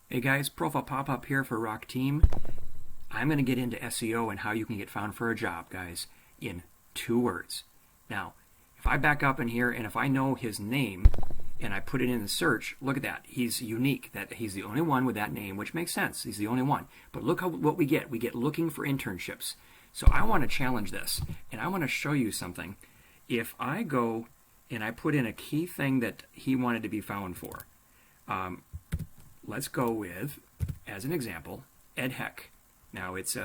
Hey guys, Profile Pop-Up here for Rock Team. I'm going to get into SEO and how you can get found for a job, guys, in 2 words. Now, if I back up in here and if I know his name and I put it in the search, look at that. He's unique. That he's the only one with that name, which makes sense. He's the only one. But look what we get. We get looking for internships. So I want to challenge this, and I want to show you something. If I go and I put in a key thing that he wanted to be found for, let's go with, as an example, EdHec. Now it's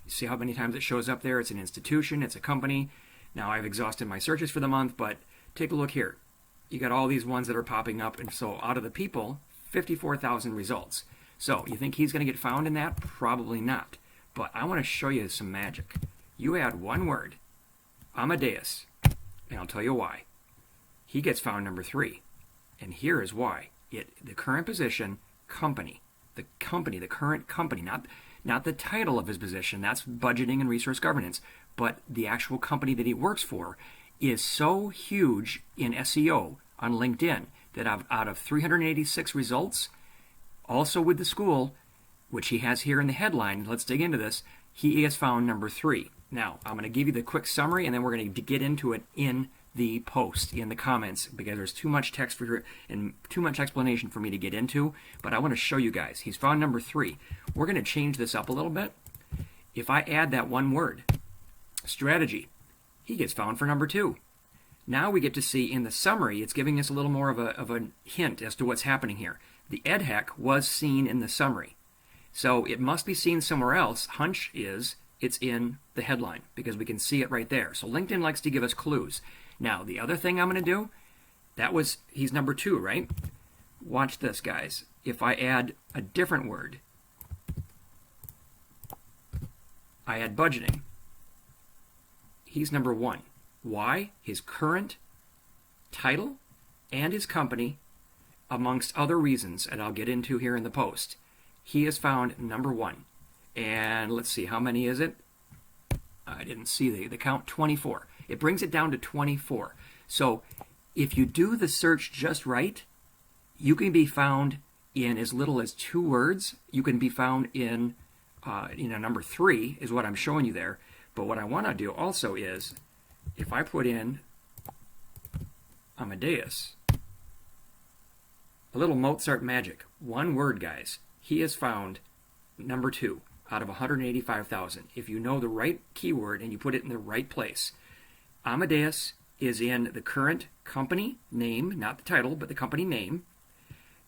see how many times it shows up there? It's an institution, it's a company. Now I've exhausted my searches for the month, but take a look here. You got all these ones that are popping up, and so out of the people, 54,000 results. So you think he's going to get found in that? Probably not. But I want to show you some magic. You add one word, Amadeus, and I'll tell you why. He gets found number 3, and here is why. The current position, company, the current company, not the title of his position, that's budgeting and resource governance, but the actual company that he works for is so huge in SEO on LinkedIn that out of 386 results, also with the school, which he has here in the headline, let's dig into this, he is found number 3. Now, I'm going to give you the quick summary, and then we're going to get into it in the post, in the comments, because there's too much text for you and too much explanation for me to get into, but I want to show you guys. He's found number 3. We're going to change this up a little bit. If I add that one word, strategy, he gets found for number 2. Now we get to see in the summary, it's giving us a little more of a hint as to what's happening here. The EdHec was seen in the summary, so it must be seen somewhere else. Hunch is it's in the headline because we can see it right there. So LinkedIn likes to give us clues. Now, the other thing I'm going to do, he's number 2, right? Watch this, guys. If I add a different word, I add budgeting, he's number 1. Why? His current title and his company, amongst other reasons, and I'll get into here in the post, he is found number 1. And let's see, how many is it? I didn't see the count, 24. It brings it down to 24. So if you do the search just right, you can be found in as little as 2 words. You can be found in number 3 is what I'm showing you there. But what I want to do also is, if I put in Amadeus, a little Mozart magic, 1 word, guys, he is found number 2 out of 185,000. If you know the right keyword and you put it in the right place. Amadeus is in the current company name, not the title, but the company name.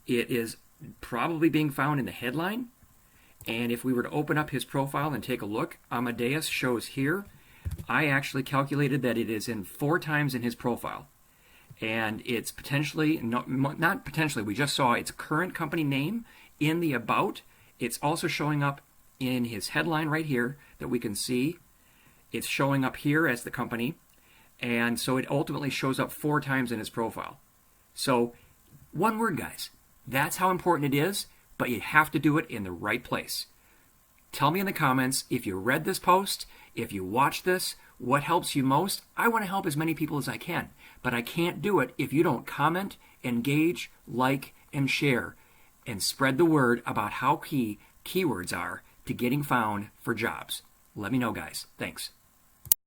It is probably being found in the headline. And if we were to open up his profile and take a look, Amadeus shows here. I actually calculated that it is in 4 times in his profile. And it's potentially, not potentially, we just saw its current company name in the about. It's also showing up in his headline right here that we can see. It's showing up here as the company. And so it ultimately shows up 4 times in his profile. So 1 word, guys. That's how important it is, but you have to do it in the right place. Tell me in the comments if you read this post, if you watched this, what helps you most. I want to help as many people as I can, but I can't do it if you don't comment, engage, like, and share, and spread the word about how key keywords are to getting found for jobs. Let me know, guys. Thanks.